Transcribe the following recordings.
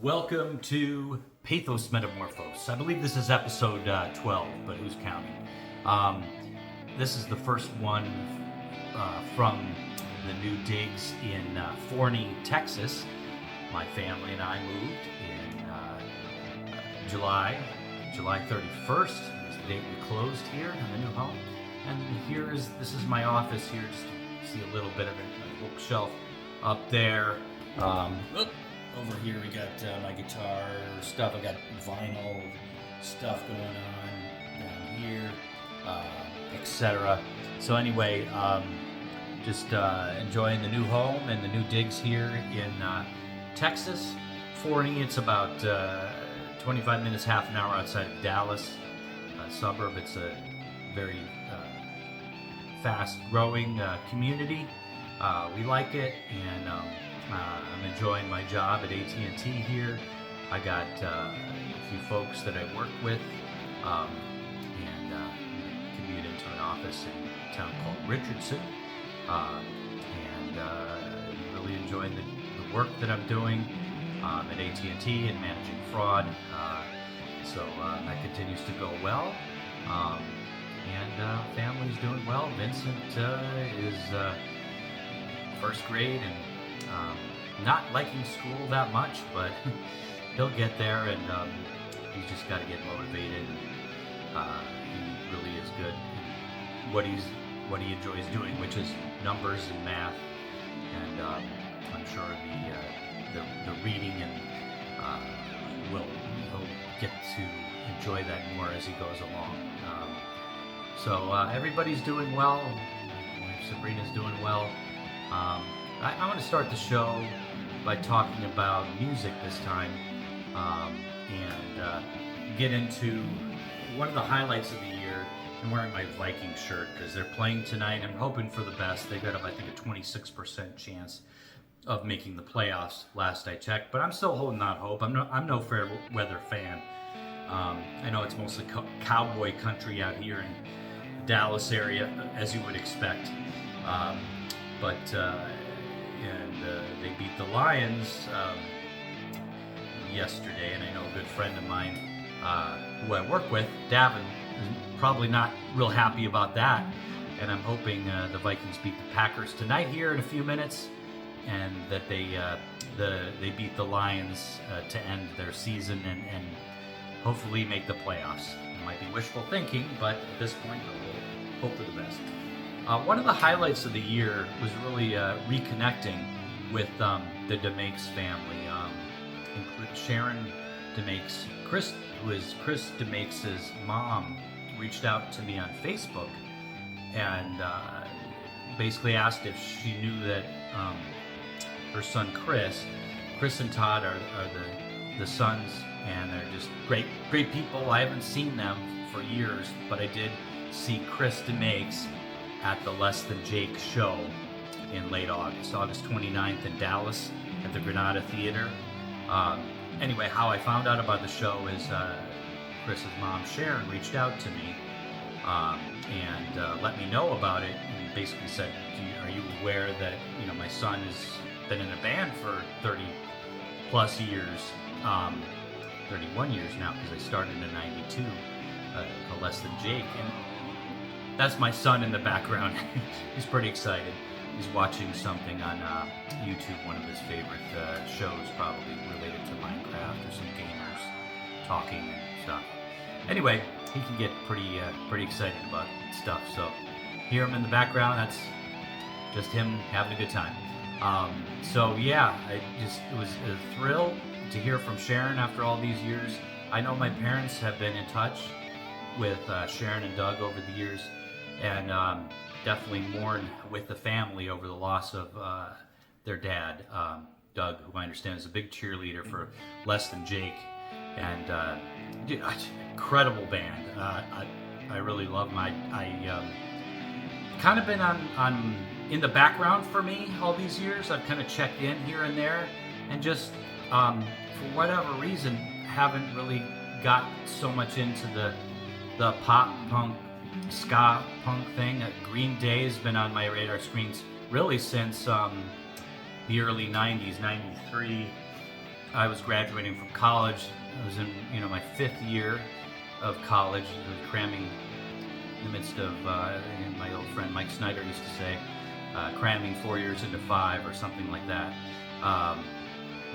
Welcome to Pathos Metamorphose. I believe this is episode 12, but who's counting? This is the first one from the new digs in Forney, Texas. My family and I moved in July 31st. Is the date we closed here in the new home. And this is my office here, just to see a little bit of it. A bookshelf up there. Over here we got my guitar stuff. I got vinyl stuff going on down here, etc. So anyway, just enjoying the new home and the new digs here in Texas. Forney, it's about 25 minutes, half an hour outside of Dallas, a suburb. It's a very fast-growing community. We like it, and I'm enjoying my job at AT&T here. I got a few folks that I work with, and commute into an office in a town called Richardson, and really enjoying the work that I'm doing at AT&T and managing fraud. So that continues to go well, and family's doing well. Vincent is first grade and not liking school that much, but he'll get there, and he's just got to get motivated. He really is good at what he enjoys doing, which is numbers and math, and I'm sure the reading and he'll get to enjoy that more as he goes along. So everybody's doing well. Sabrina's doing well. I want to start the show by talking about music this time, and get into one of the highlights of the year. I'm wearing my Viking shirt because they're playing tonight. I'm hoping for the best. They got, I think, a 26% chance of making the playoffs last I checked, but I'm still holding out hope. I'm no fair weather fan. I know it's mostly cowboy country out here in the Dallas area, as you would expect, but they beat the Lions yesterday, and I know a good friend of mine who I work with, Davin, is probably not real happy about that, and I'm hoping the Vikings beat the Packers tonight here in a few minutes, and that they beat the Lions to end their season and hopefully make the playoffs. It might be wishful thinking, but at this point, we'll hope for the best. One of the highlights of the year was really reconnecting with the DeMakes family, including Sharon DeMakes. Chris DeMakes' mom reached out to me on Facebook and basically asked if she knew that her son Chris and Todd are the sons, and they're just great people. I haven't seen them for years, but I did see Chris DeMakes at the Less Than Jake show in late August 29th in Dallas at the Granada Theater. Anyway, how I found out about the show is Chris's mom, Sharon, reached out to me and let me know about it, and basically said, are you aware that my son has been in a band for 30 plus years, 31 years now, because I started in '92, called Less Than Jake, and that's my son in the background. He's pretty excited. He's watching something on YouTube, one of his favorite shows, probably related to Minecraft or some gamers talking and stuff. Anyway, he can get pretty excited about stuff. So hear him in the background. That's just him having a good time. So yeah, it was a thrill to hear from Sharon after all these years. I know my parents have been in touch with Sharon and Doug over the years, and definitely mourn with the family over the loss of their dad, Doug, who I understand is a big cheerleader for Less Than Jake, and incredible band. I really love them. I kind of been on in the background for me all these years. I've kind of checked in here and there, and just for whatever reason haven't really got so much into the pop punk ska punk thing. Green Day has been on my radar screens really since the early 90s, 93, I was graduating from college. I was in, my 5th year of college. I was cramming in the midst of, my old friend Mike Snyder used to say, cramming 4 years into 5 or something like that.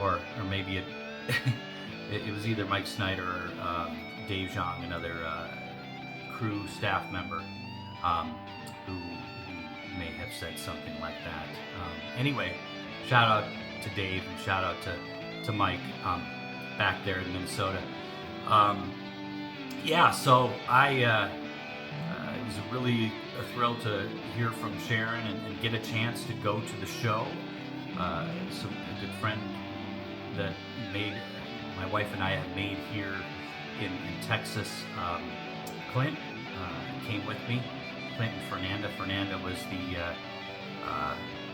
Or maybe it was either Mike Snyder or Dave Zhang, another crew staff member, who may have said something like that. Anyway, shout out to Dave and shout out to Mike back there in Minnesota. So it was really a thrill to hear from Sharon and get a chance to go to the show. A good friend that my wife and I have made here in Texas, Clint, came with me. Clint and Fernanda. Fernanda was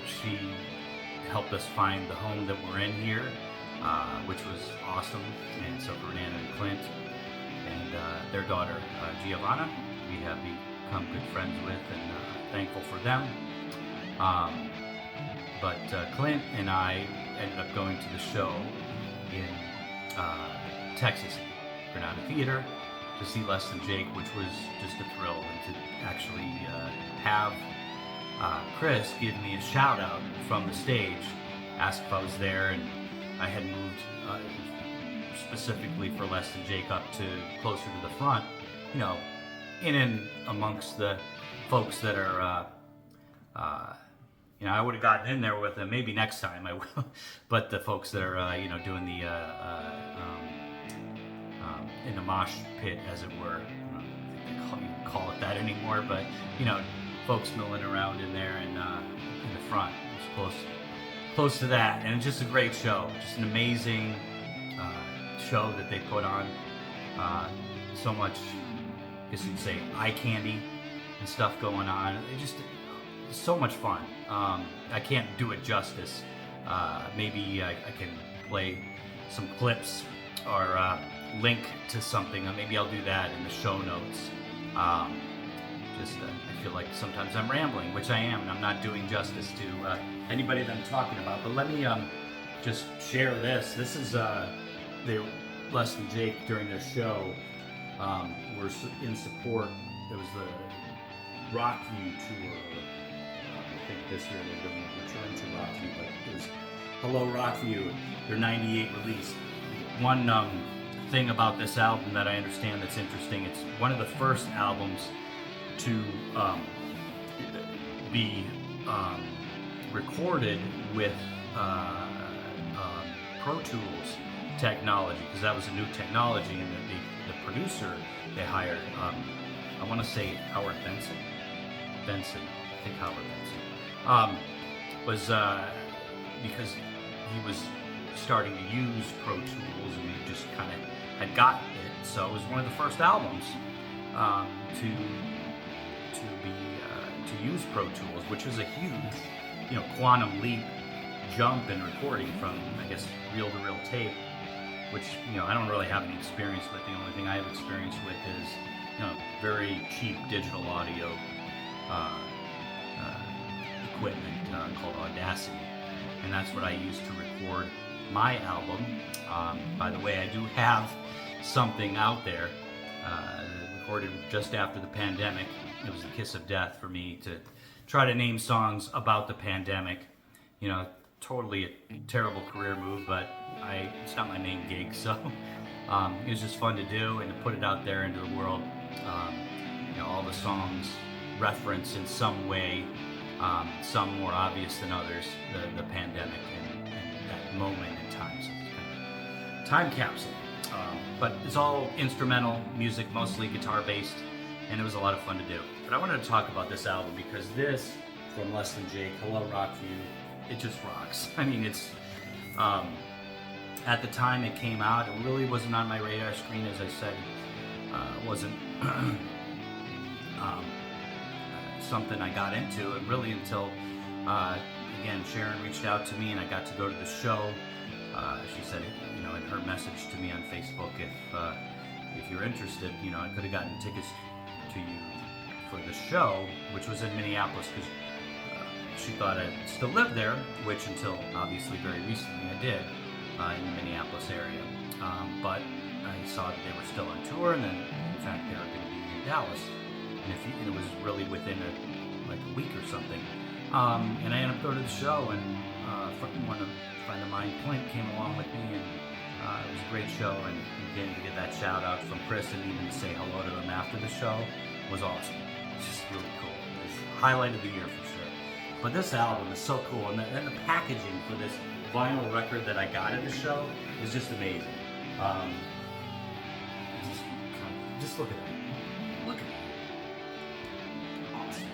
she helped us find the home that we're in here, which was awesome. And so Fernanda and Clint and their daughter Giovanna, we have become good friends with, and thankful for them. But Clint and I ended up going to the show in Texas, Granada Theater, to see Less Than Jake, which was just a thrill, and to actually have Chris give me a shout out from the stage, ask if I was there, and I had moved specifically for Less Than Jake up to closer to the front, in and amongst the folks that are, I would have gotten in there with them. Maybe next time I will, but the folks that are, doing the in the mosh pit, as it were. I don't think they call it that anymore, but folks milling around in there and in the front. It was close to that, and it's just a great show. Just an amazing show that they put on. So much, I guess you'd say, eye candy and stuff going on. It's so much fun. I can't do it justice. Maybe I can play some clips or link to something. Maybe I'll do that in the show notes. I feel like sometimes I'm rambling, which I am, and I'm not doing justice to anybody that I'm talking about. But let me just share this. This is the Less Than Jake during their show. We're in support. It was the Rockview tour. I think this year they're doing a return to Rockview, but it was Hello Rockview, their '98 release. One thing about this album that I understand that's interesting, it's one of the first albums to be recorded with Pro Tools technology, because that was a new technology, and the producer they hired, I want to say Howard Benson, I think Howard Benson, was because he was starting to use Pro Tools, and he just kind of had gotten it. So it was one of the first albums to use Pro Tools, which is a huge, quantum leap jump in recording from, I guess, reel-to-reel tape, which, I don't really have any experience with. The only thing I have experience with is, very cheap digital audio equipment called Audacity, and that's what I use to record my album. By the way, I do have something out there recorded just after the pandemic. It was the kiss of death for me to try to name songs about the pandemic. Totally a terrible career move, but it's not my main gig, so it was just fun to do and to put it out there into the world. All the songs reference in some way, some more obvious than others, the pandemic and that moment in time. So it's kind of time capsule. But it's all instrumental music, mostly guitar-based, and it was a lot of fun to do. But I wanted to talk about this album because this, from Less Than Jake, Hello Rockview, it just rocks. I mean, it's, at the time it came out, it really wasn't on my radar screen, as I said. It wasn't something I got into, and really until, again, Sharon reached out to me and I got to go to the show. She said, in her message to me on Facebook, if you're interested, I could have gotten tickets to you for the show, which was in Minneapolis, because she thought I still lived there, which until obviously very recently I did. in the Minneapolis area. But I saw that they were still on tour, and then in fact they were going to be in Dallas, and it was really within like a week or something. And I ended up going to the show, and one friend of mine, Clint, came along with me, and it was a great show. And again, to get that shout out from Chris, and even to say hello to him after the show was awesome. It's just really cool. It's the highlight of the year for sure. But this album is so cool, and the packaging for this vinyl record that I got at the show is just amazing. Just look at that. Look at that. Awesome.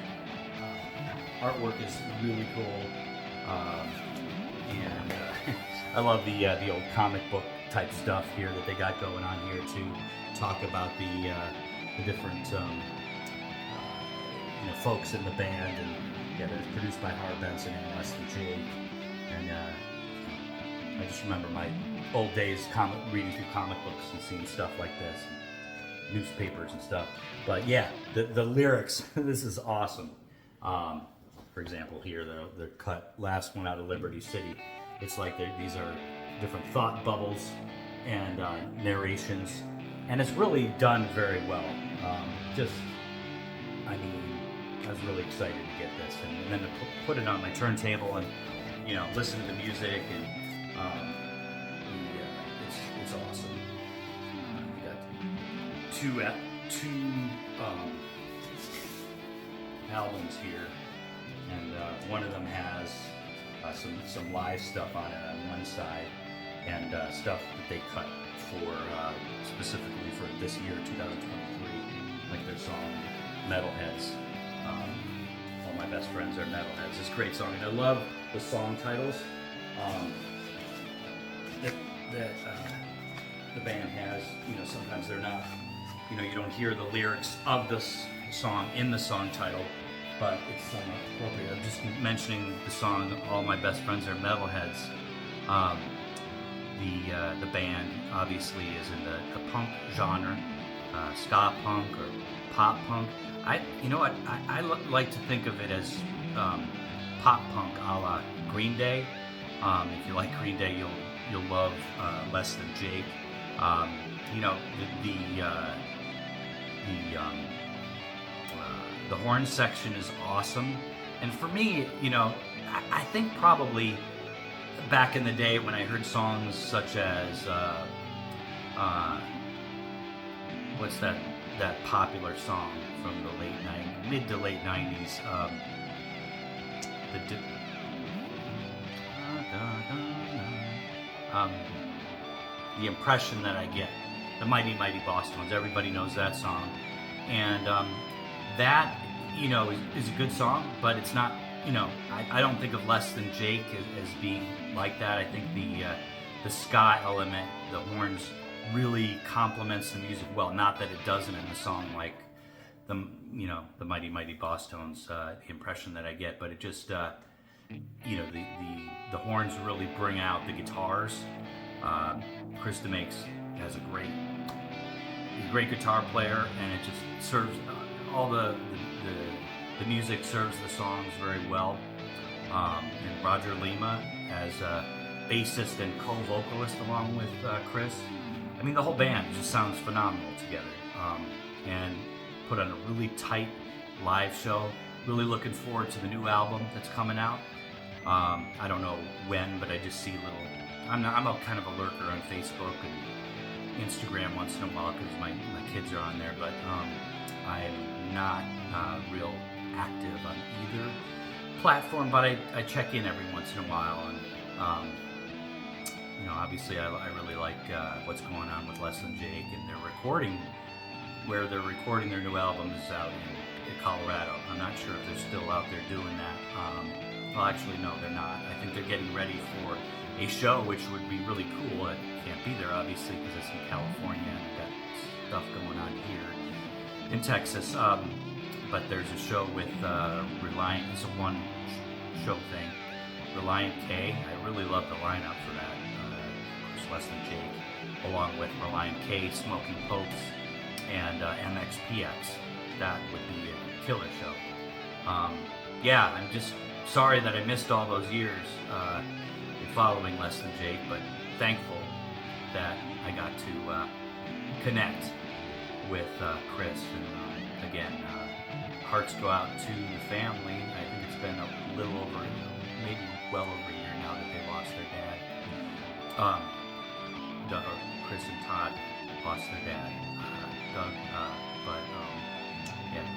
Artwork is really cool, and I love the old comic book type stuff here that they got going on here to talk about the different folks in the band, and that it's produced by Howard Benson and Leslie Jake. And I just remember my old days reading through comic books and seeing stuff like this, and newspapers and stuff. But yeah, the lyrics, this is awesome. For example, here the cut last one out of Liberty City. It's like these are different thought bubbles and narrations, and it's really done very well. I was really excited to get this, and then to put it on my turntable and listen to the music, and it's awesome. We got two albums here, and one of them has some live stuff on it on one side, and stuff that they cut for specifically for this year, 2023, like their song Metalheads. All my best friends are metalheads. It's a great song, and I love the song titles that the band has. Sometimes they're not, you don't hear the lyrics of this song in the song title, but it's somewhat appropriate. I'm just mentioning the song "All My Best Friends Are Metalheads." The band obviously is in the punk genre, ska punk or pop punk. I like to think of it as pop punk a la Green Day. If you like Green Day, you'll love Less Than Jake. The horn section is awesome, and for me, I think probably back in the day when I heard songs such as what's that popular song from the mid to late 90s, the impression that I get, the Mighty Mighty Boss Tones, everybody knows that song, and that is a good song, but it's not, I don't think of Less Than Jake as being like that. I think the ska element, the horns, really complements the music well. Not that it doesn't in the song, like the Mighty Mighty Boss Tones, the impression that I get, but it just the horns really bring out the guitars. Chris DeMakes has he's a great guitar player, and it just serves all the music serves the songs very well. And Roger Lima as a bassist and co-vocalist along with Chris. I mean, the whole band just sounds phenomenal together, and put on a really tight live show. Really looking forward to the new album that's coming out. I don't know when, but I just see I'm a kind of a lurker on Facebook and Instagram once in a while because my kids are on there, but I'm not real active on either platform, but I check in every once in a while, and obviously I really like what's going on with Less Than Jake, and where they're recording their new album is out in Colorado. I'm not sure if they're still out there doing that. Well, actually, no, they're not. I think they're getting ready for a show, which would be really cool. I can't be there, obviously, because it's in California, and we've got stuff going on here in Texas. But there's a show with Reliant. It's a one-show thing. Reliant K. I really love the lineup for that. Of course, Less Than Jake, along with Reliant K, Smoking Popes, and MXPX. That would be a killer show. Yeah, I'm just sorry that I missed all those years in following Less Than Jake, but thankful that I got to connect with Chris. And again, hearts go out to the family. I think it's been a little over, maybe well over a year now that they lost their dad. Chris and Todd lost their dad, Doug. But yeah,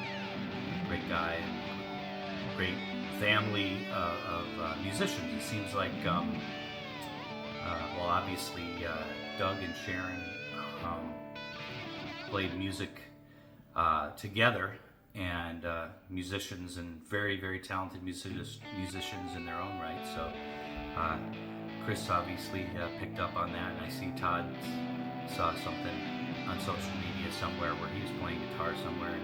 great guy, and great family of musicians. It seems like, well, obviously Doug and Sharon played music together, and musicians, and very, very talented musicians in their own right. So Chris obviously picked up on that, and I see Todd saw something on social media somewhere where he was playing guitar somewhere.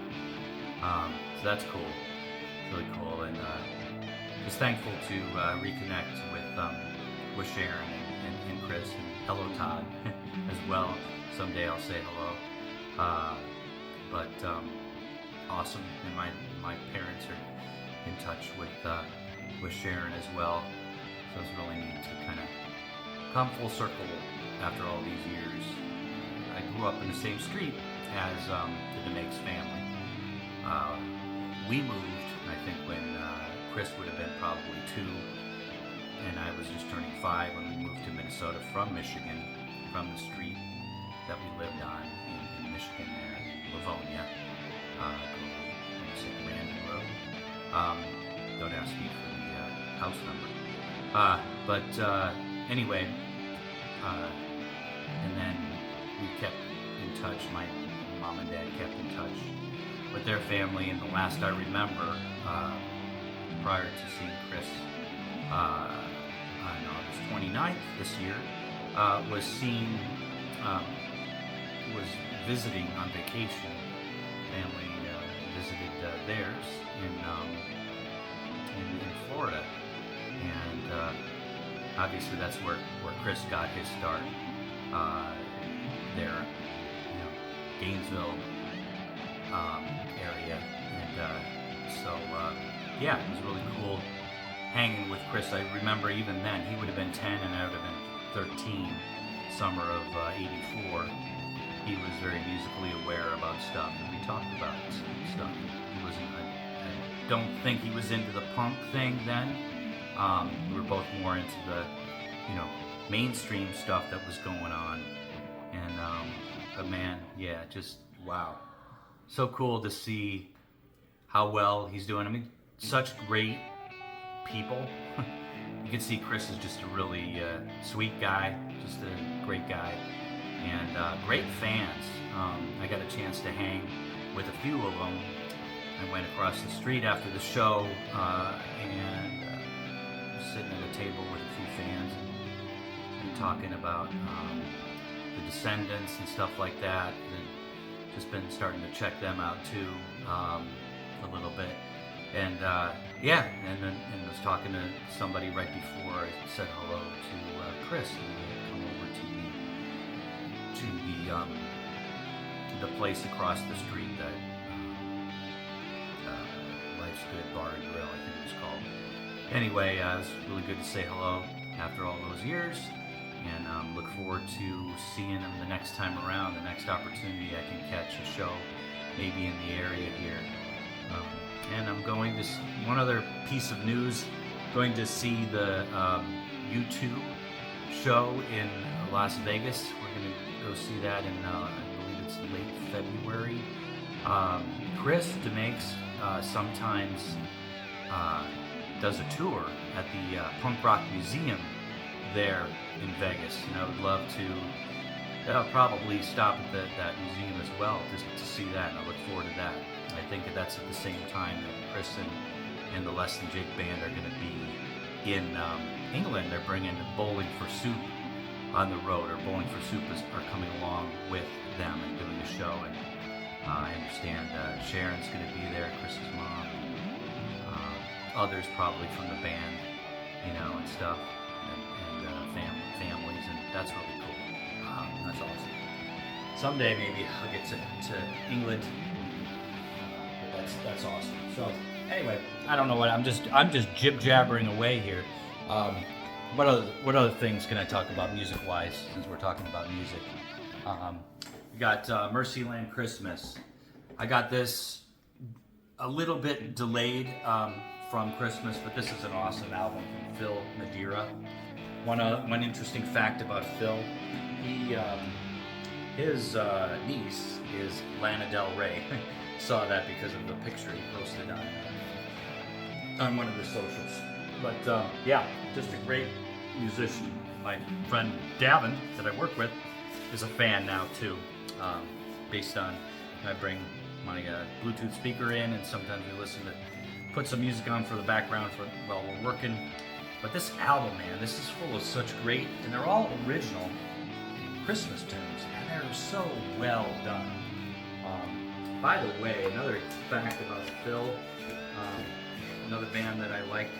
So that's cool, really cool, and just thankful to reconnect with Sharon and Chris, and hello Todd as well. Someday I'll say hello. But awesome, and my parents are in touch with Sharon as well. So it's really neat to kind of come full circle after all these years. I grew up in the same street as the DeMakes family. We moved, I think, when Chris would have been probably 2, and I was just turning 5 when we moved to Minnesota from Michigan, from the street that we lived on in Michigan there, in Livonia. Random Road. Don't ask me for the house number. But anyway, and then we kept in touch. My mom and dad kept in touch with their family, and the last I remember, prior to seeing Chris on August 29th this year, was visiting on vacation. Family visited theirs in Florida, and obviously that's where Chris got his start there, Gainesville area, and so yeah, it was really cool hanging with Chris. I remember even then he would have been 10 and I would have been 13, summer of '84. He was very musically aware about stuff, and we talked about stuff. He wasn't. I don't think he was into the punk thing then. We were both more into the, mainstream stuff that was going on. And but man, yeah, just wow, so cool to see how well he's doing. I mean, such great people. You can see Chris is just a really sweet guy, just a great guy. And great fans. I got a chance to hang with a few of them. I went across the street after the show and was sitting at a table with a few fans and talking about the Descendants and stuff like that. And just been starting to check them out too a little bit. And yeah, and was talking to somebody right before I said hello to Chris, and he had come over to the place across the street, that Life's Good Bar and Grill, I think it was called. Anyway, it was really good to say hello after all those years, and look forward to seeing him the next time around, the next opportunity I can catch a show, maybe in the area here. And I'm going to, one other piece of news, going to see the U2 show in Las Vegas. We're going to go see that in, I believe it's late February. Chris DeMakes sometimes does a tour at the Punk Rock Museum there in Vegas, and I would love to probably stop at that museum as well, just to see that, and I look forward to that. I think that's at the same time that Chris and the Less Than Jake band are going to be in England. They're bringing Bowling for Soup on the road, or Bowling for Soup are coming along with them and doing a show. And I understand Sharon's going to be there, Chris's mom, others probably from the band, and stuff, and families, and that's really cool. That's awesome. Someday maybe I'll get to England. That's awesome. So anyway, I don't know what I'm just jib jabbering away here. what other things can I talk about music-wise, since we're talking about music? We got Mercyland Christmas. I got this a little bit delayed from Christmas, but this is an awesome album from Phil Madeira. One interesting fact about Phil, his niece is Lana Del Rey. Saw that because of the picture he posted on one of the socials. But yeah, just a great musician. My friend Davin, that I work with, is a fan now too. Based on, I bring my Bluetooth speaker in, and sometimes we listen to, put some music on for the background while we're working. But this album, man, this is full of such great, and they're all original Christmas tunes, and they're so well done. By the way, another fact about Phil, another band that I like,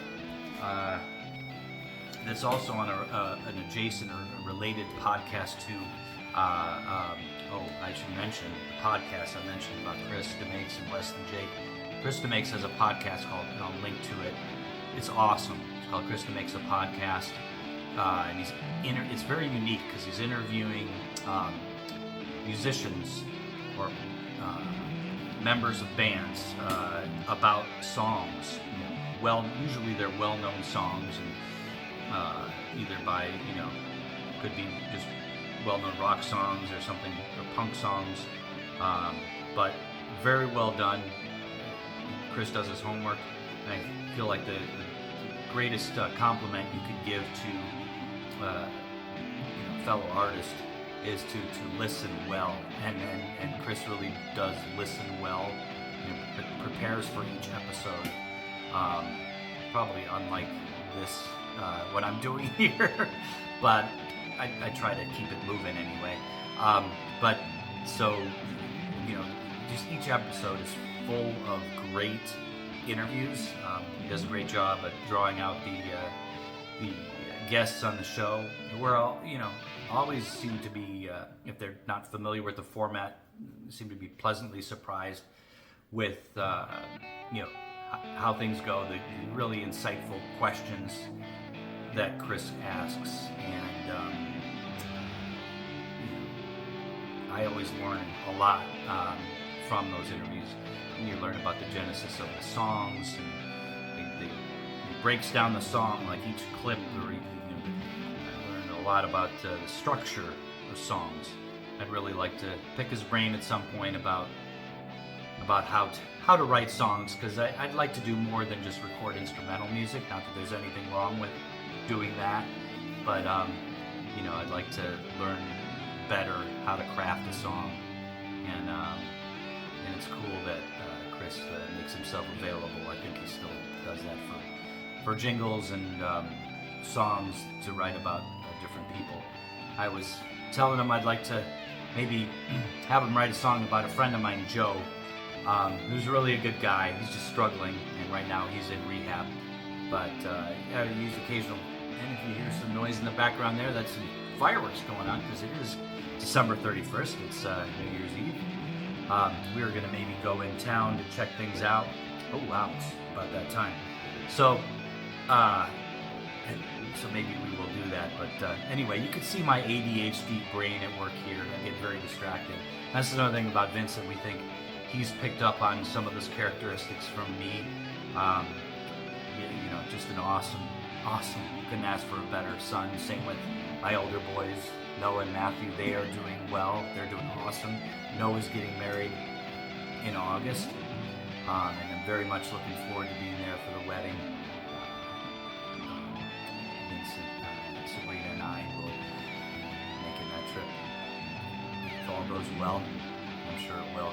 that's also on an adjacent or a related podcast to, I should mention the podcast I mentioned about Chris DeMakes and Less Than Jake. Chris DeMakes has a podcast called, and I'll link to it. It's awesome. It's called Chris DeMakes a Podcast, and it's very unique because he's interviewing musicians or members of bands about songs. Usually they're well-known songs, and either by, could be just well-known rock songs or something, or punk songs, but very well done. Chris does his homework, and I feel like the greatest compliment you could give to fellow artist is to listen well, and Chris really does listen well. Prepares for each episode, probably unlike this what I'm doing here, but I try to keep it moving anyway. But so, just each episode is full of great interviews. He does a great job at drawing out the guests on the show. We're all, always seem to be, if they're not familiar with the format, seem to be pleasantly surprised with, how things go, the really insightful questions that Chris asks, and I always learn a lot from those interviews. You learn about the genesis of the songs, and he breaks down the song, like each clip, I learn a lot about the structure of songs. I'd really like to pick his brain at some point about how to write songs, because I'd like to do more than just record instrumental music. Not that there's anything wrong with doing that, but I'd like to learn better how to craft a song, and it's cool that Chris makes himself available. I think he still does that for jingles and songs to write about different people. I was telling him I'd like to maybe have him write a song about a friend of mine, Joe, who's really a good guy. He's just struggling, and right now he's in rehab. But I use occasional, and if you hear some noise in the background there, that's some fireworks going on, because it is December 31st. It's New Year's Eve. We were going to maybe go in town to check things out. Oh wow, it's about that time. So maybe we will do that. But anyway, you can see my ADHD brain at work here. I get very distracted. That's another thing about Vincent. We think he's picked up on some of those characteristics from me. Just an awesome. Couldn't ask for a better son. Same with my older boys, Noah and Matthew. They are doing well. They're doing awesome. Noah's getting married in August, and I'm very much looking forward to being there for the wedding. Sabrina and I will be making that trip. If all goes well, I'm sure it will.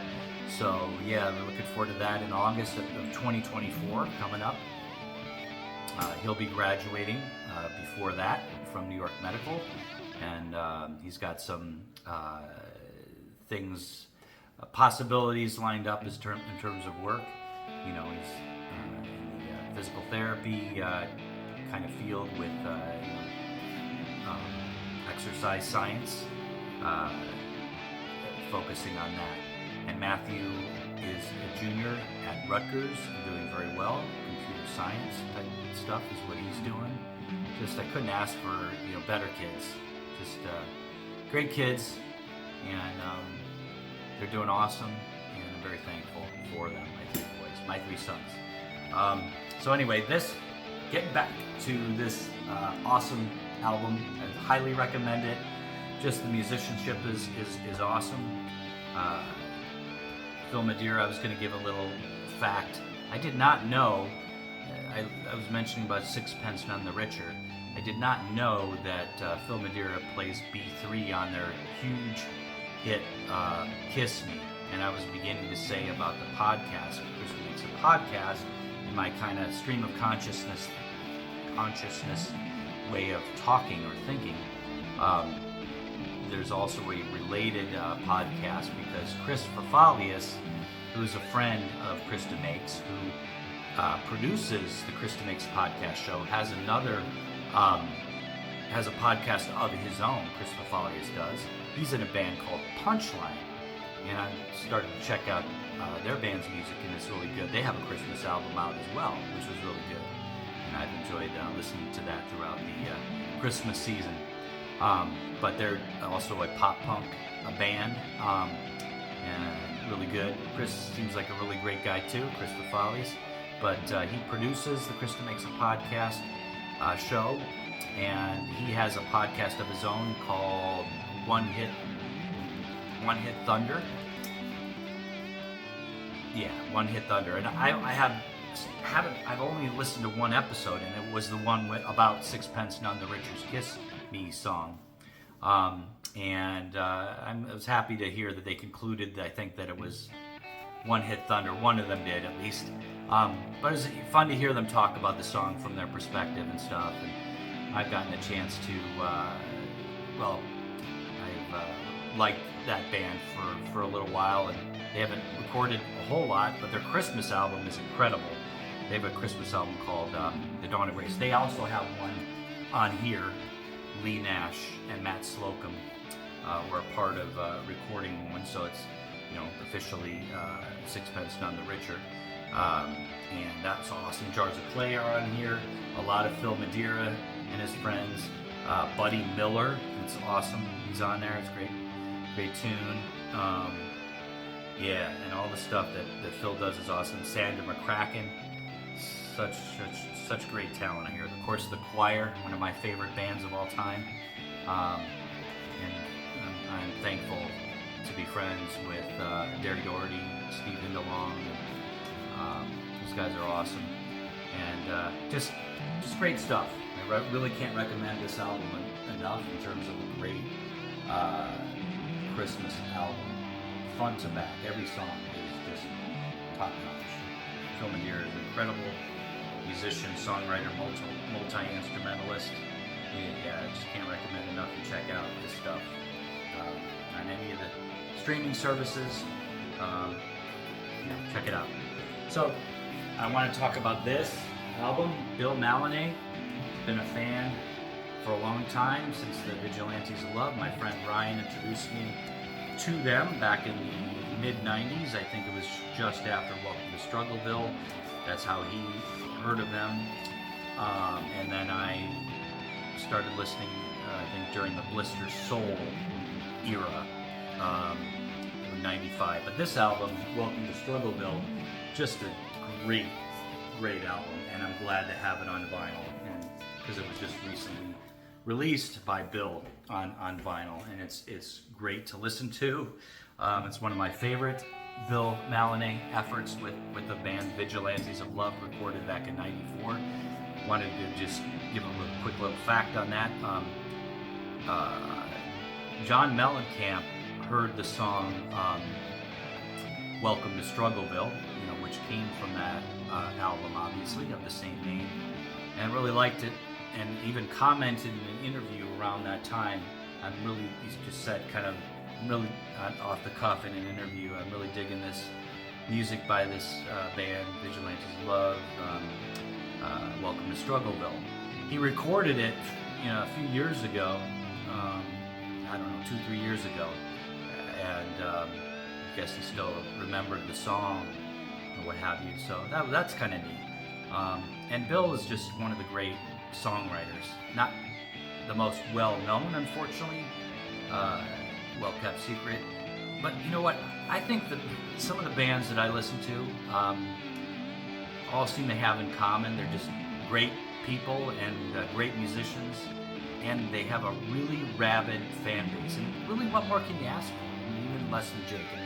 So yeah, we're looking forward to that in August of 2024 coming up. He'll be graduating before that from New York Medical, and he's got some things, possibilities lined up in terms of work. He's in the physical therapy kind of field with exercise science, focusing on that. And Matthew is a junior at Rutgers, doing very well. Computer science type stuff is what he's doing. just I couldn't ask for better kids. Just great kids, and they're doing awesome, and I'm very thankful for them. My three boys, my three sons. So anyway, getting back to this awesome album, I highly recommend it. Just the musicianship is awesome. Phil Madeira, I was going to give a little fact. I did not know, I was mentioning about Sixpence None the Richer. I did not know that Phil Madeira plays B3 on their huge hit Kiss Me. And I was beginning to say about the podcast, Chris DeMakes a podcast, in my kind of stream of consciousness way of talking or thinking. There's also a related podcast because Chris Fafalius, who's a friend of Chris DeMakes, who produces the Chris DeMakes podcast show, has a podcast of his own. Chris Fafalius does. He's in a band called Punchline, and I started to check out their band's music, and it's really good. They have a Christmas album out as well, which was really good, and I've enjoyed listening to that throughout the Christmas season. But they're also a pop punk band, and really good. Chris seems like a really great guy too, Chris Fafalius. But he produces the Chris DeMakes a podcast show, and he has a podcast of his own called One Hit Thunder. Yeah, One Hit Thunder, and I've only listened to one episode, and it was the one about Sixpence None the Richer's Kiss Me song. I was happy to hear that they concluded that I think that it was One Hit Thunder. One of them did, at least. But it was fun to hear them talk about the song from their perspective and stuff. And I've gotten a chance to, I've liked that band for a little while, and they haven't recorded a whole lot, but their Christmas album is incredible. They have a Christmas album called The Dawn of Grace. They also have one on here. Lee Nash and Matt Slocum were a part of recording one, so it's officially Sixpence None the Richer, and that's awesome. Jars of Clay are on here. A lot of Phil Madeira and his friends. Buddy Miller, it's awesome. He's on there. It's great tune. And all the stuff that Phil does is awesome. Sandra McCracken, such great talent here. Of course, the Choir, one of my favorite bands of all time, and I'm thankful to be friends with Derry Doherty, Steve Indalong. Those guys are awesome, and just great stuff. I really can't recommend this album enough in terms of a great Christmas album, front to back. Every song is just top notch. Phil Madeira is an incredible musician, songwriter, multi-instrumentalist. I just can't recommend enough to check out this stuff on any of the streaming services. Check it out. So I want to talk about this album, Bill Maloney. Been a fan for a long time, since the Vigilantes of Love. My friend Ryan introduced me to them back in the mid-90s. I think it was just after Welcome to Struggleville. That's how he heard of them. And then I started listening, I think, during the Blister Soul era, in 95. But this album, Welcome to Struggleville, just a great album, and I'm glad to have it on vinyl, because it was just recently released by Bill on vinyl, and it's great to listen to. It's one of my favorite Bill Maloney efforts with the band Vigilantes of Love, recorded back in '94. Wanted to just give a quick little fact on that. John Mellencamp heard the song Welcome to Struggleville, which came from that album, obviously, of the same name, and really liked it, and even commented in an interview around that time. He just said, kind of really off the cuff in an interview, I'm really digging this music by this band, Vigilantes of Love, Welcome to Struggleville. He recorded it, a few years ago, 2-3 years ago, and I guess he still remembered the song or what have you, so that's kind of neat. And Bill is just one of the great songwriters. Not the most well-known, unfortunately, well-kept secret. But you know what? I think that some of the bands that I listen to all seem to have in common. They're just great people and great musicians, and they have a really rabid fan base. And really, what more can you ask for? I mean, even less than Jake. I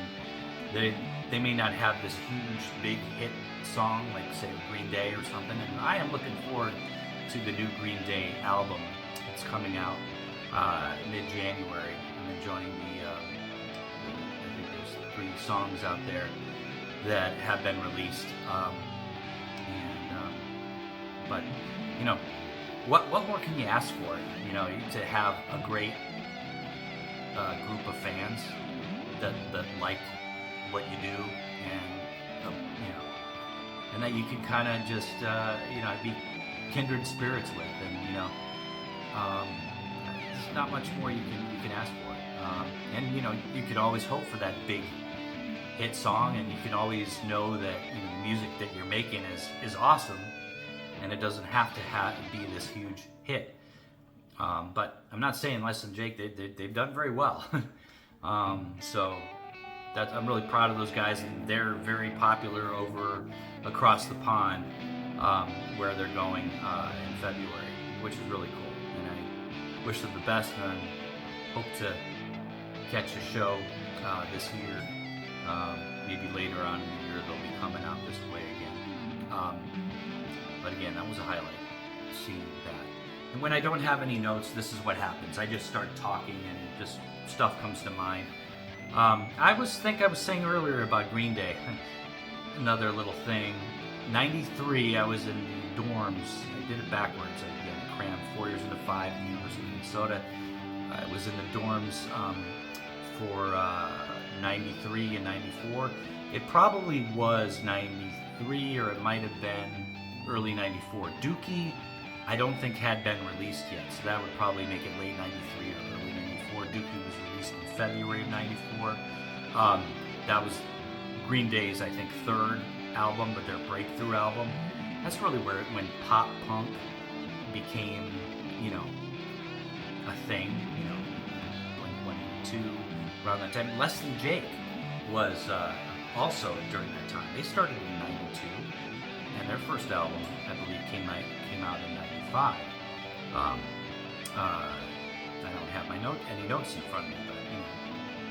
mean, they may not have this huge, big hit song like, say, Green Day or something. And I am looking forward to the new Green Day album. It's coming out mid-January. I'm enjoying I think there's 3 songs out there that have been released. But you know, what more can you ask for? You know, to have a great group of fans that like what you do, and you know, and that you can kind of just you know, be kindred spirits with, and you know, there's not much more you can ask for. And you know, you could always hope for that big hit song, and you can always know that, you know, the music that you're making is awesome, and it doesn't have to be this huge hit. But I'm not saying less than Jake. They've done very well. So I'm really proud of those guys, and they're very popular across the pond, where they're going in February, which is really cool. And I wish them the best, and I hope to catch a show this year. Maybe later on in the year they'll be coming out this way again. But again, that was a highlight, seeing that. And when I don't have any notes, this is what happens. I just start talking and just stuff comes to mind. I was saying earlier about Green Day. Another little thing. 93, I was in the dorms. I did it backwards. I crammed 4 years into 5 at the University of Minnesota. I was in the dorms for 93 and 94. It probably was 93, or it might have been early 94. Dookie, I don't think had been released yet, so that would probably make it late 93 or early 94. Dookie was released in February of 94. That was Green Day's, I think, 3rd album, but their breakthrough album. That's really when pop punk became, you know, a thing. You know, Blink-182, around that time. Less Than Jake was also during that time. They started in 92, and their first album, I believe, came out in 95. I don't have any notes in front of me, but you know,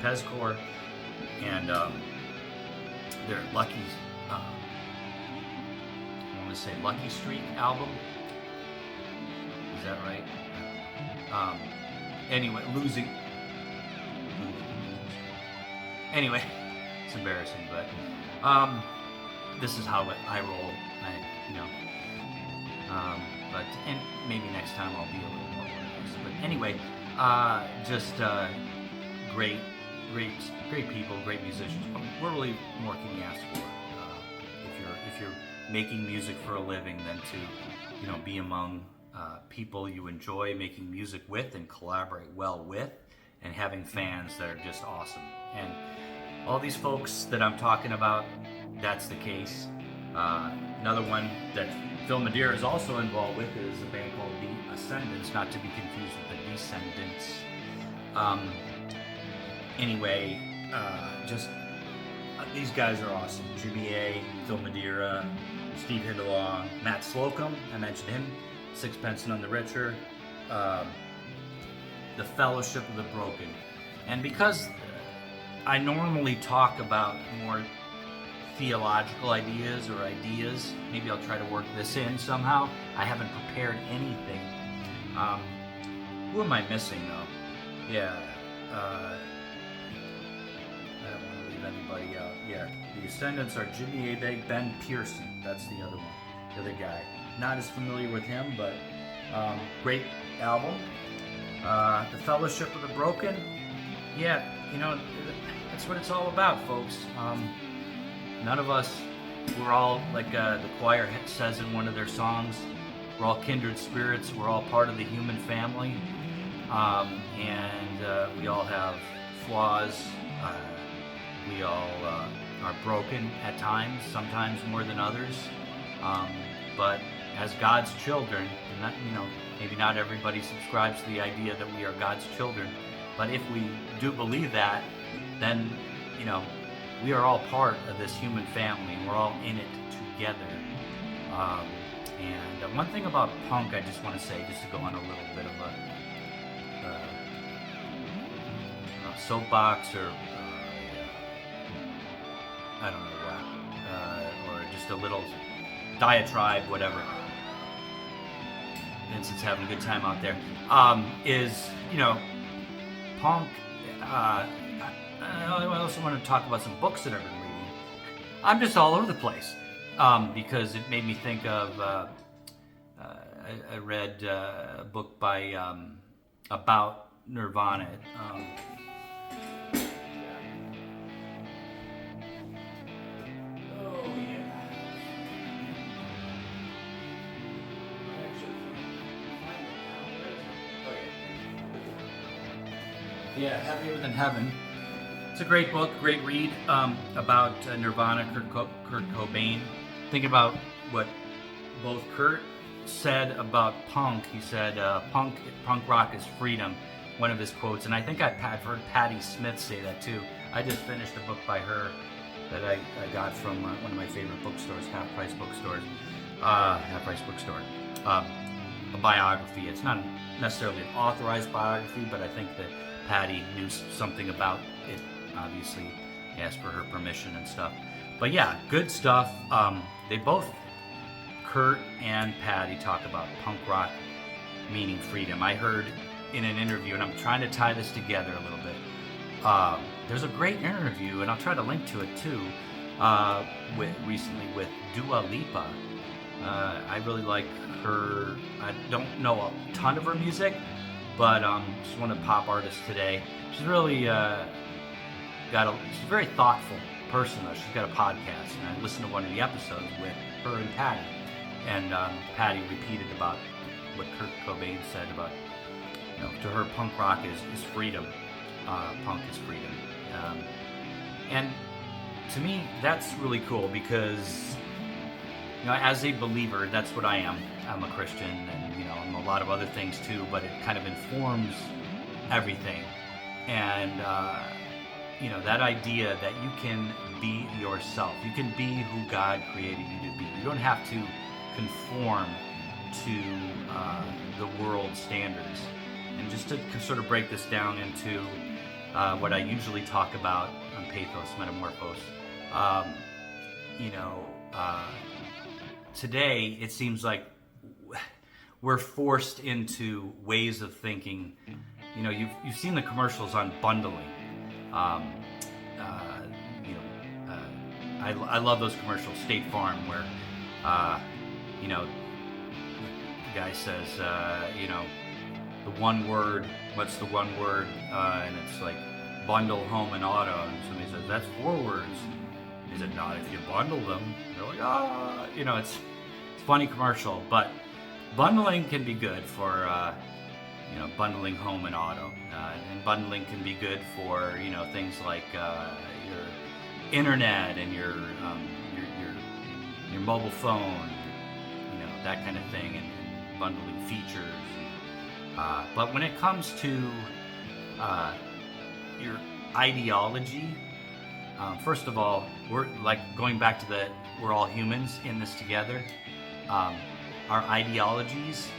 Pezcore and their Lucky, I want to say Lucky Streak album. Is that right? Anyway, losing. Anyway, it's embarrassing, but this is how I roll. But and maybe next time I'll be a little more organized. But anyway, just great people, great musicians. What really more can you ask for? If you're making music for a living, than to, you know, be among people you enjoy making music with and collaborate well with, and having fans that are just awesome. And all these folks that I'm talking about, that's the case. Another one that Phil Madeira is also involved with is a band called The Ascendants, not to be confused with The Descendants. Anyway, these guys are awesome. Jimmy A, Phil Madeira, Steve Hindalong, Matt Slocum, I mentioned him, Sixpence None the Richer, The Fellowship of the Broken. And because I normally talk about more theological ideas, maybe I'll try to work this in somehow. I haven't prepared anything. Who am I missing though? Yeah, I don't want to leave anybody out. Yeah, the Ascendants are Jimmy Abeg, Ben Pearson, that's the other one, the other guy. Not as familiar with him, but great album. The Fellowship of the Broken, yeah, you know, that's what it's all about, folks. None of us, we're all, like the choir says in one of their songs, we're all kindred spirits, we're all part of the human family, and we all have flaws, we all are broken at times, sometimes more than others, but as God's children, and not, maybe not everybody subscribes to the idea that we are God's children, but if we do believe that, then, we are all part of this human family, and we're all in it together. And one thing about punk I just want to say, just to go on a little bit of a soapbox, or I don't know what, or just a little diatribe, whatever. Vincent's having a good time out there. Is, punk. I also want to talk about some books that I've been reading. I'm just all over the place because it made me think of. I read a book by about Nirvana. Yeah, Heavier Than Heaven. It's a great book, great read about Nirvana, Kurt Cobain. Think about what both Kurt said about punk. He said, punk rock is freedom, one of his quotes. And I think I've heard Patti Smith say that too. I just finished a book by her that I got from one of my favorite bookstores, Half Price Bookstore. A biography. It's not necessarily an authorized biography, but I think that Patti knew something about it. Obviously, asked for her permission and stuff. But yeah, good stuff. They both, Kurt and Patti, talk about punk rock meaning freedom. I heard in an interview, and I'm trying to tie this together a little bit. There's a great interview, and I'll try to link to it too, recently with Dua Lipa. I really like her. I don't know a ton of her music, but she's one of the pop artists today. She's really she's a very thoughtful person, though. She's got a podcast, and I listened to one of the episodes with her and Patti, and Patti repeated about what Kurt Cobain said about, to her, punk rock is freedom. Punk is freedom. And to me, that's really cool because, as a believer, that's what I am. I'm a Christian, and I'm a lot of other things too, but it kind of informs everything. And that idea that you can be yourself, you can be who God created you to be. You don't have to conform to the world standards. And just to sort of break this down into what I usually talk about on Pathos, Metamorphose, today it seems like we're forced into ways of thinking. You've seen the commercials on bundling. I love those commercials. State Farm, where the guy says, the one word. What's the one word? And it's like bundle, home, and auto. And somebody says that's 4 words. Is it not? If you bundle them, they're like, it's a funny commercial, but bundling can be good for, bundling home and auto. And bundling can be good for, things like your internet and your mobile phone, that kind of thing, and bundling features. But when it comes to your ideology, first of all, we're like going back to we're all humans in this together. Our ideologies,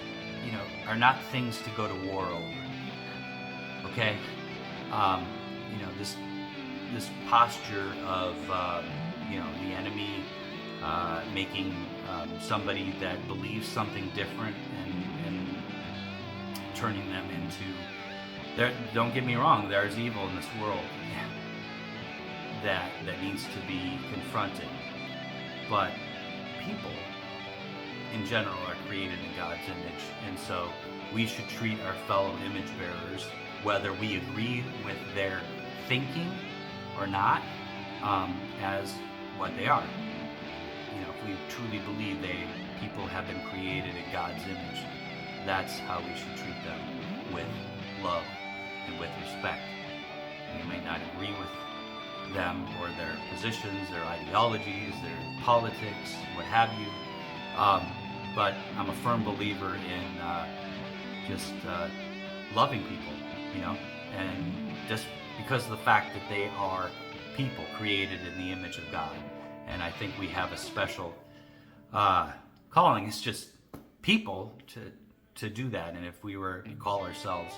are not things to go to war over. Okay, this posture of the enemy making somebody that believes something different and turning them into. Don't get me wrong. There's evil in this world that needs to be confronted, but people in general are created in God's image, and so we should treat our fellow image bearers, whether we agree with their thinking or not, as what they are. If we truly believe people have been created in God's image, that's how we should treat them, with love and with respect. We may not agree with them or their positions, their ideologies, their politics, what have you. but I'm a firm believer in just loving people, you know, and just because of the fact that they are people created in the image of God. And I think we have a special calling. It's just people to do that. And if we were to call ourselves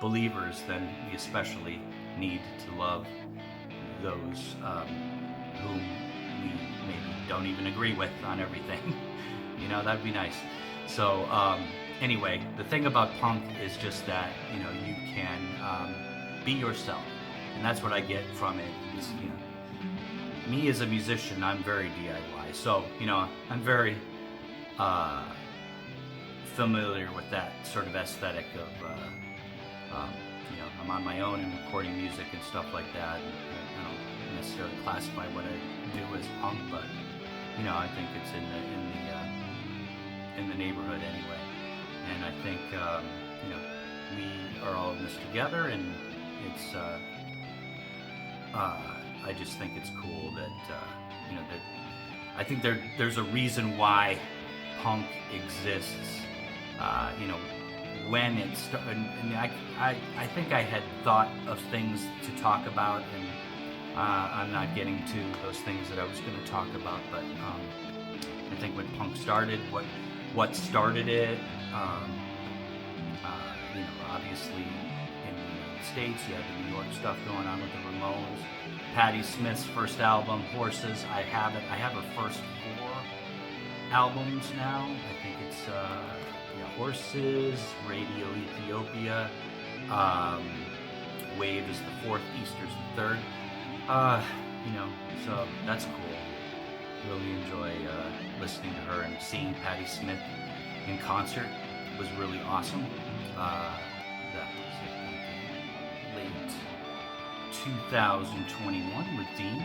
believers, then we especially need to love those whom we maybe don't even agree with on everything. You know, that'd be nice. So anyway, the thing about punk is just that, you know, you can be yourself. And that's what I get from it. Is, you know, me as a musician, I'm very DIY. So, you know, I'm very familiar with that sort of aesthetic of, you know, I'm on my own and recording music and stuff like that. And I don't necessarily classify what I do as punk, but, you know, I think it's in the neighborhood anyway. And I think, you know, we are all in this together, and it's, I just think it's cool that, you know, that I think there's a reason why punk exists. You know, when it started, and I think I had thought of things to talk about, and I'm not getting to those things that I was going to talk about, but I think when punk started, what started it, you know, obviously in the United States, you had the New York stuff going on with the Ramones. Patti Smith's first album, Horses, I have it. I have her first 4 albums now. I think it's yeah, Horses, Radio Ethiopia, Wave is the 4th, Easter's the 3rd. You know, so that's cool. Really enjoy listening to her, and seeing Patti Smith in concert was really awesome. That was late 2021 with Dean.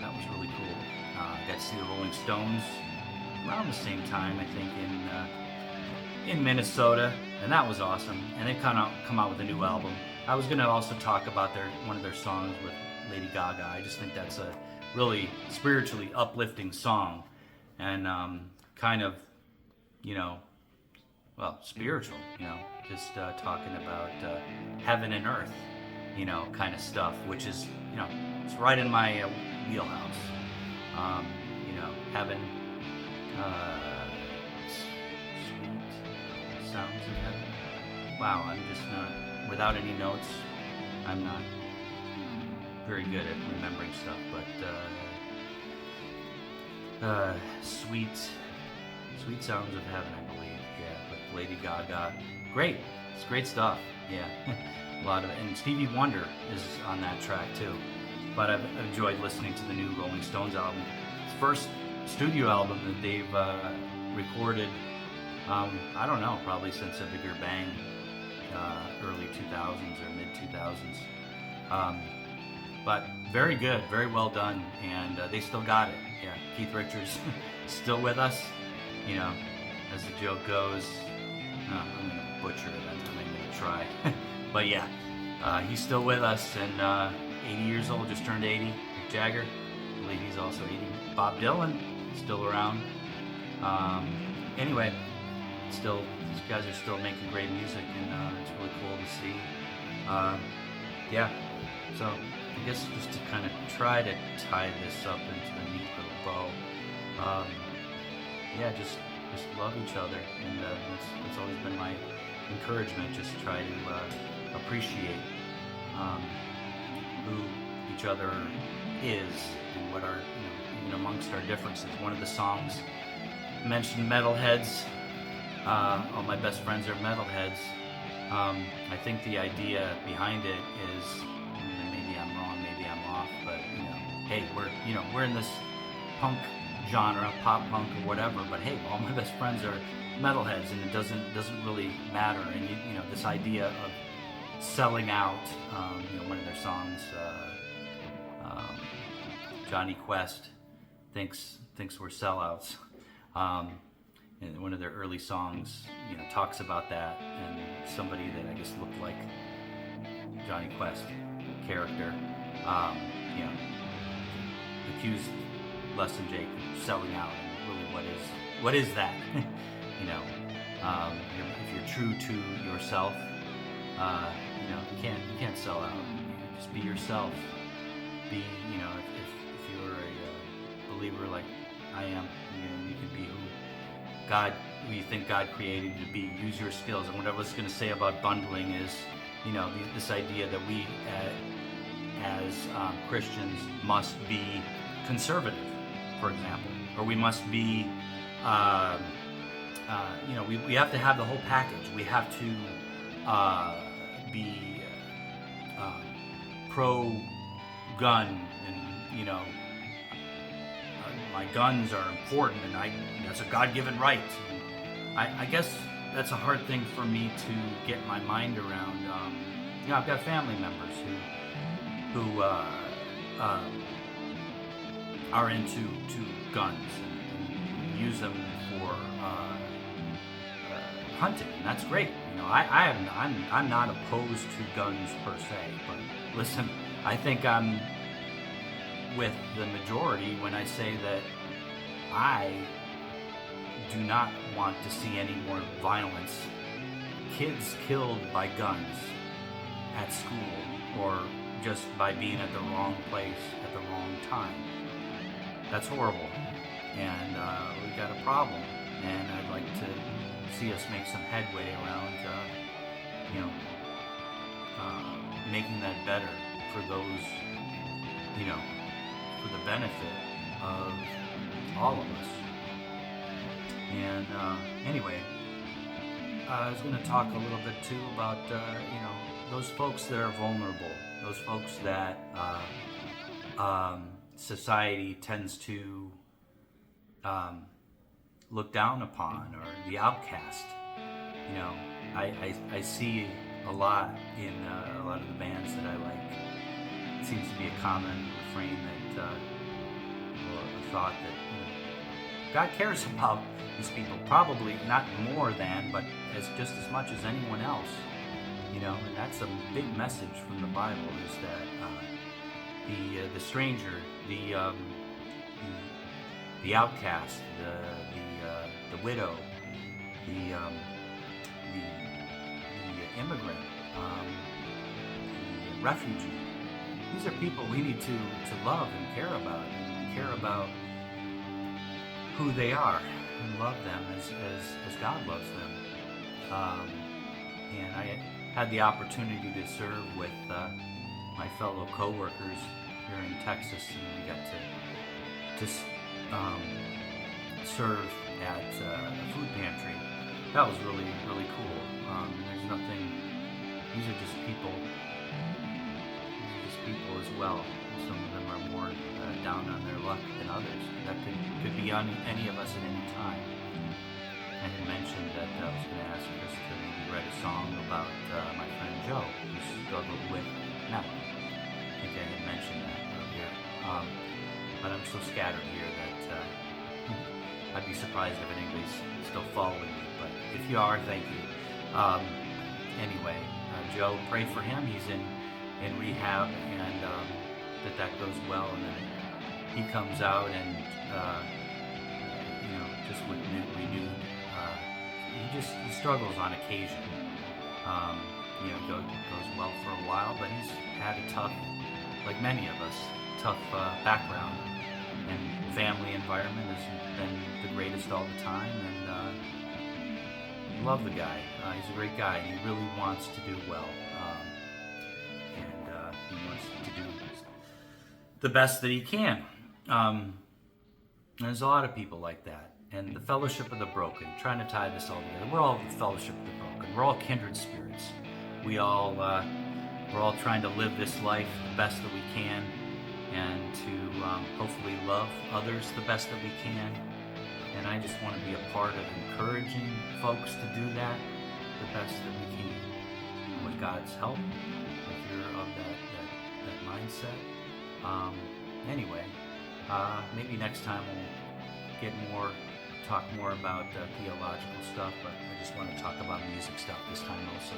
That was really cool. Got to see the Rolling Stones around the same time, I think, in Minnesota, and that was awesome. And they've come out with a new album. I was going to also talk about one of their songs with Lady Gaga. I just think that's a really spiritually uplifting song, and kind of, you know, well, spiritual, you know, just talking about heaven and earth, you know, kind of stuff, which is, you know, it's right in my wheelhouse. You know, heaven, sweet sounds of heaven. Wow, I'm just not, without any notes, I'm not very good at remembering stuff, but sweet sounds of heaven, I believe. Yeah, with Lady Gaga. Great, it's great stuff. Yeah, a lot of it, and Stevie Wonder is on that track too. But I've enjoyed listening to the new Rolling Stones album. It's the first studio album that they've recorded. I don't know, probably since a Bigger Bang, early 2000s or mid 2000s. But very good, very well done, and they still got it. Yeah, Keith Richards still with us, you know, as the joke goes. I'm going to butcher it, I'm not going to try. But yeah, he's still with us, and 80 years old, just turned 80. Mick Jagger, I believe he's also 80. Bob Dylan, still around. Anyway, still, these guys are still making great music, and it's really cool to see. Yeah, so I guess just to kind of try to tie this up into a neat little bow. Yeah, just love each other, and that's always been my encouragement. Just try to appreciate who each other is, and what our, you know, even amongst our differences. One of the songs mentioned metalheads. All my best friends are metalheads. I think the idea behind it is, maybe I'm wrong, maybe I'm off, but you know, hey, we're in this punk genre, pop punk or whatever, but hey, all my best friends are metalheads, and it doesn't really matter. And you know, this idea of selling out, you know, one of their songs, Johnny Quest thinks we're sellouts. And one of their early songs, you know, talks about that, and somebody that I guess looked like Johnny Quest character, you know, accused Les and Jake of selling out, and really what is that? you know, if you're true to yourself, you can't sell out. You just be yourself. Be, if you're a believer like I am, you can be who you think God created you to be. Use your skills. And what I was going to say about bundling is, this idea that we as Christians must be conservative, for example, or we must be, we have to have the whole package. We have to be pro-gun, and my guns are important, and that's a God-given right. I guess that's a hard thing for me to get my mind around. I've got family members who are into guns and use them for hunting, and that's great. I'm not opposed to guns per se, but listen, I think I'm with the majority when I say that I do not want to see any more violence. Kids killed by guns at school, or just by being at the wrong place at the wrong time. That's horrible, and we've got a problem, and I'd like to see us make some headway around making that better for those, for the benefit of all of us. And anyway, I was going to talk a little bit too about those folks that are vulnerable, those folks that society tends to look down upon, or the outcast. I see a lot in a lot of the bands that I like. It seems to be a common refrain that, or a thought that God cares about these people, probably not more than, but just as much as anyone else. And that's a big message from the Bible, is that the stranger, the outcast, the widow, the immigrant, the refugee. These are people we need to love and care about who they are, and love them as God loves them. And I had the opportunity to serve with my fellow co-workers here in Texas, and we got to serve at a food pantry. That was really, really cool. There's nothing, these are just people as well. Some of them are more down on their luck than others. That could be on any of us at any time. I had mentioned that I was going to ask Chris to maybe write a song about my friend Joe, who struggled with meth. I think I had mentioned that earlier. But I'm so scattered here that I'd be surprised if anybody's still following me. But if you are, thank you. Anyway, Joe, pray for him. He's in rehab, and that goes well, and then he comes out and just with renewed. He struggles on occasion. Goes well for a while, but he's had a tough, like many of us, tough background, and family environment has been the greatest all the time, and love the guy. He's a great guy, and he really wants to do well, and he wants to do the best that he can. And there's a lot of people like that. And the fellowship of the broken, trying to tie this all together. We're all the fellowship of the broken. We're all kindred spirits. We're all trying to live this life the best that we can, and to hopefully love others the best that we can. And I just want to be a part of encouraging folks to do that the best that we can. And with God's help, if you're of that mindset. Anyway, maybe next time we'll talk more about theological stuff, but I just want to talk about music stuff this time also.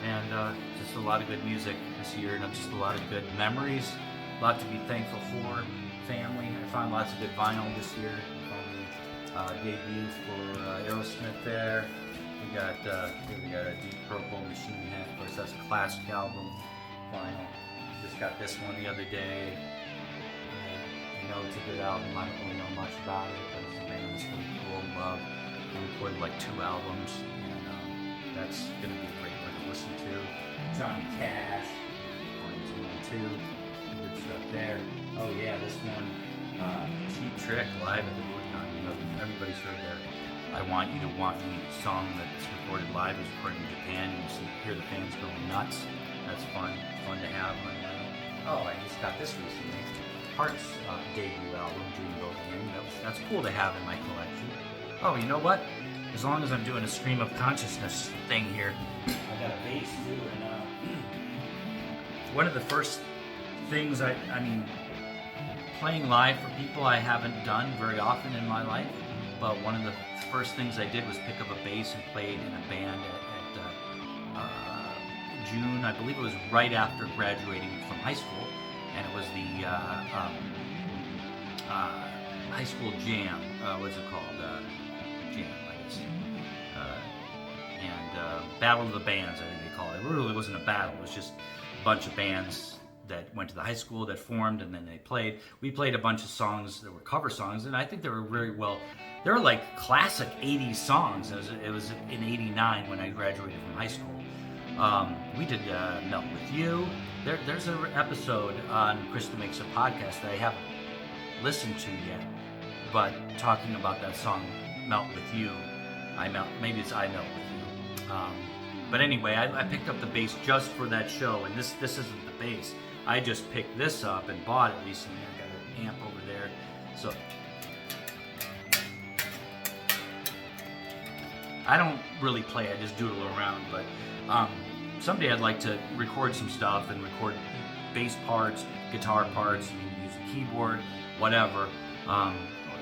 And just a lot of good music this year, and just a lot of good memories, a lot to be thankful for. Family, I found lots of good vinyl this year. debut for Aerosmith there. We got a Deep Purple Machine Head. Of course, that's a classic album. Vinyl. Just got this one the other day. I know it's a good album. I don't really know much about it, but it's a band that's really cool. Love. We recorded like 2 albums, and that's gonna be a great one to listen to. Johnny Cash, 1, 2, 1, 2. Good stuff there. Oh yeah, this one, Cheap Trick live at the Woodgon. You know, everybody's heard their "I Want You to Want Me" song that's recorded live. It was recorded in Japan, and you hear the fans going nuts. That's fun to have. Oh, I just got this recently. Heart's debut album, Dreamboat Inn. That's cool to have in my collection. Oh, you know what? As long as I'm doing a stream of consciousness thing here, I got a bass too, and one of the first things I mean, playing live for people I haven't done very often in my life, but one of the first things I did was pick up a bass and played in a band at June, I believe it was right after graduating from high school, and it was the high school jam, what's it called? Jam, I guess. And Battle of the Bands, I think they call it. It really wasn't a battle, it was just a bunch of bands that went to the high school that formed, and then they played. We played a bunch of songs that were cover songs, and I think they were very well. They were like classic 80s songs. It was in 89 when I graduated from high school. We did Melt With You. There's an episode on Chris DeMakes a podcast that I haven't listened to yet, but talking about that song, Melt With You. Maybe it's I Melt With You. But anyway, I picked up the bass just for that show, and this isn't the bass. I just picked this up and bought it recently. I got an amp over there. So I don't really play, I just doodle around, but someday I'd like to record some stuff and record bass parts, guitar parts, you can use a keyboard, whatever.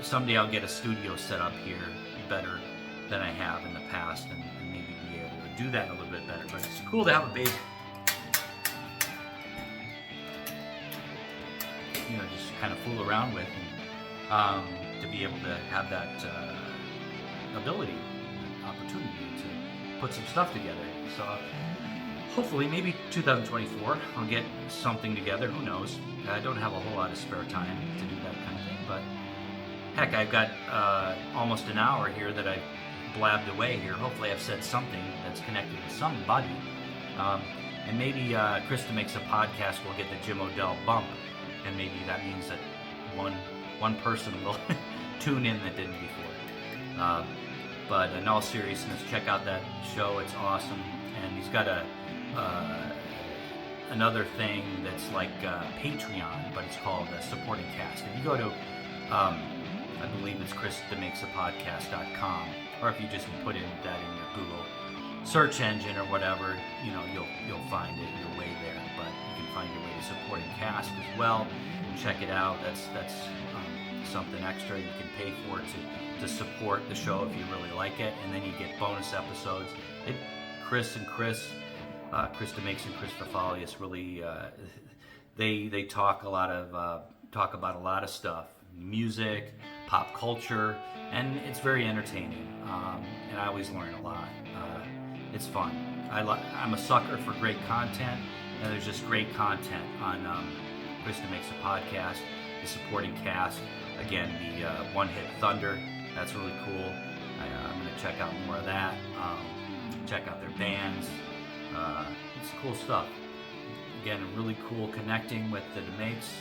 Someday I'll get a studio set up here better than I have in the past, and maybe be able to do that a little bit better. But it's cool to have a bass, you know, just kind of fool around with, and to be able to have that ability, opportunity to put some stuff together. So hopefully, maybe 2024, I'll get something together. Who knows? I don't have a whole lot of spare time to do that kind of thing, but heck, I've got almost an hour here that I've blabbed away here. Hopefully, I've said something that's connected with somebody, and maybe Chris DeMakes a podcast will get the Jim Odell bump, and maybe that means that one person will tune in that didn't before. But in all seriousness, check out that show. It's awesome. And he's got another thing that's like Patreon, but it's called Supporting Cast. If you go to, I believe it's chrisdemakesapodcast.com, or if you just put in that in your Google search engine or whatever, you know, you'll find it your way there. But you can find your way to Supporting Cast as well. Check it out. That's something extra you can pay for to support the show if you really like it, and then you get bonus episodes. Chris DeMakes and Chris Fafalius really they talk about a lot of stuff, music, pop culture, and it's very entertaining, and I always learn a lot. It's fun. I'm a sucker for great content, and there's just great content on Chris DeMakes a podcast, the Supporting Cast. Again, the One Hit Thunder, that's really cool. I'm going to check out more of that. Check out their bands. It's cool stuff. Again, really cool connecting with the DeMakes,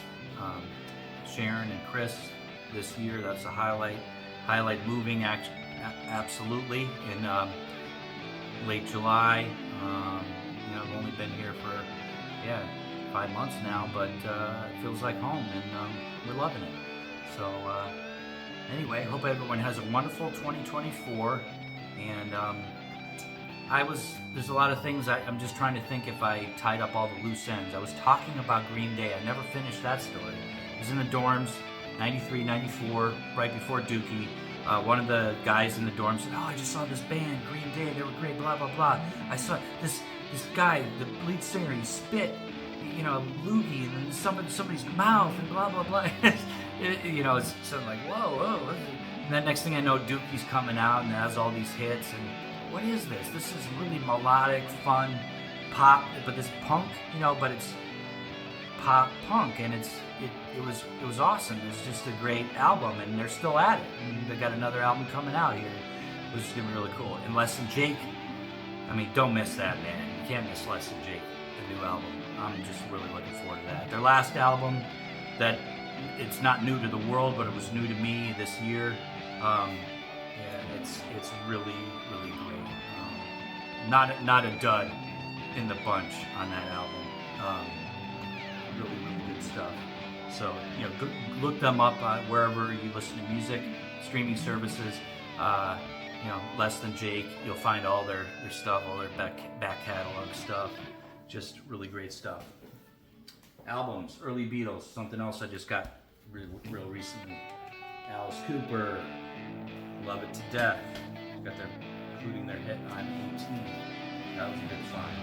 Sharon and Chris this year. That's a highlight. Moving absolutely in late July. You know, I've only been here for 5 months now, but it feels like home, and we're loving it. So anyway, hope everyone has a wonderful 2024, and there's a lot of things I'm just trying to think if I tied up all the loose ends. I was talking about Green Day. I never finished that story. I was in the dorms, 93, 94, right before Dookie. One of the guys in the dorm said, "Oh, I just saw this band, Green Day. They were great, blah, blah, blah. I saw this guy, the lead singer, he spit, you know, a loogie in somebody's mouth and blah, blah, blah." You know, it's something like, whoa. And then next thing I know, Dookie's coming out and has all these hits. And what is this? This is really melodic, fun pop, but this punk, but it's pop punk, and it was awesome. It was just a great album, and they're still at it. And they got another album coming out here, which is gonna be really cool. And Less Than Jake, I mean, don't miss that, man. You can't miss Less Than Jake, the new album. I'm just really looking forward to that. Their last album, that it's not new to the world, but it was new to me this year. Yeah, it's really really great. Not a dud in the bunch on that album. Really good stuff. So look them up wherever you listen to music, streaming services. Less Than Jake. You'll find all their stuff, all their back catalog stuff. Just really great stuff. Albums, early Beatles. Something else I just got real recently. Alice Cooper, Love It to Death. Got their, including their hit I'm 18. That was a good find.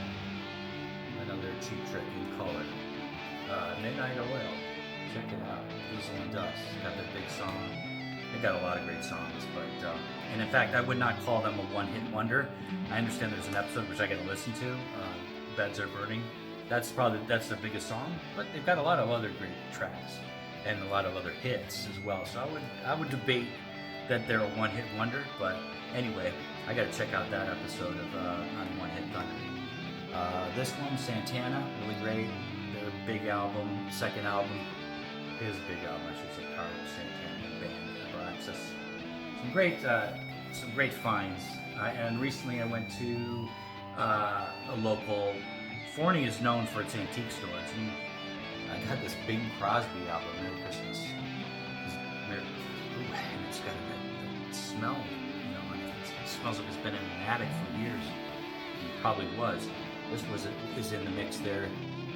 Another Cheap Trick in color. Midnight Oil. Check it out. Diesel and Dust. Got their big song. They got a lot of great songs, but and in fact, I would not call them a one-hit wonder. I understand there's an episode which I got to listen to. Beds Are Burning. That's their biggest song, but they've got a lot of other great tracks and a lot of other hits as well. So I would debate that they're a one-hit wonder, but anyway, I got to check out that episode of on One Hit Thunder. This one, Santana, really great. Their big album, second album, his big album, I should say, Carlos Santana Band. Access. Some great finds. And recently I went to a local. Forney is known for its antique stores, and I got this Bing Crosby album, Merry Christmas. And it's got that smell, it smells like it's been in an attic for years. It probably was. This is in the mix there.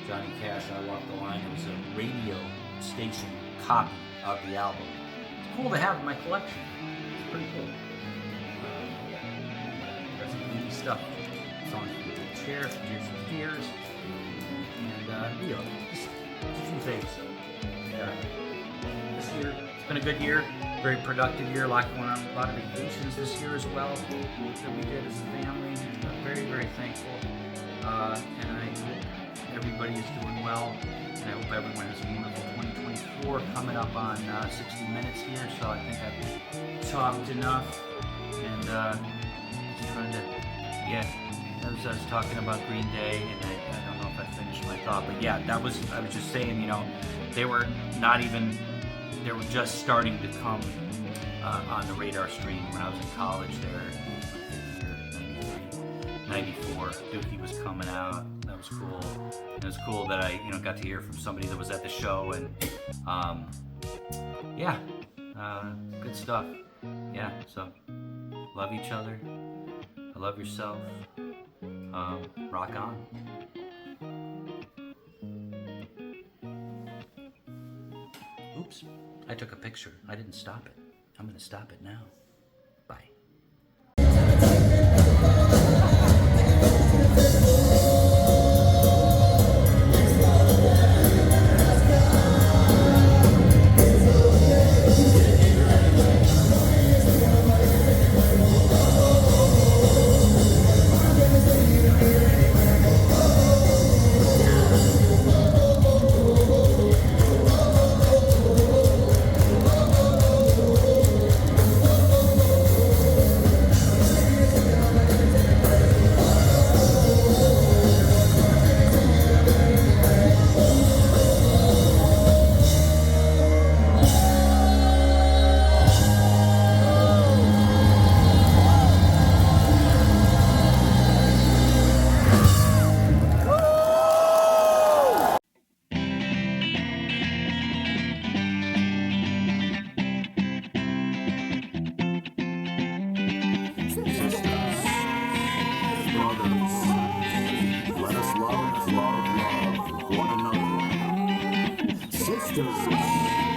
Johnny Cash, I Walk the Line. It was a radio station copy of the album. It's cool to have in my collection. It's pretty cool. Got some indie stuff. Songs from the Chair, from Tears for Fears, and just a few things. This year, it's been a good year, very productive year. A lot going on, a lot of vacations this year as well that we did as a family. I'm very, very thankful, and I hope everybody is doing well, and I hope everyone has a wonderful 2024 coming up on 60 Minutes here. So I think I've talked enough, and just trying to, I was talking about Green Day, and I don't know if I finished my thought, but yeah, I was just saying, they were just starting to come on the radar screen when I was in college there, 94. Dookie was coming out. That was cool. And it was cool that I, got to hear from somebody that was at the show, and good stuff. Yeah, so love each other. Love yourself. Rock on. Oops, I took a picture. I didn't stop it. I'm gonna stop it now. Bye. Love one another. Sisters.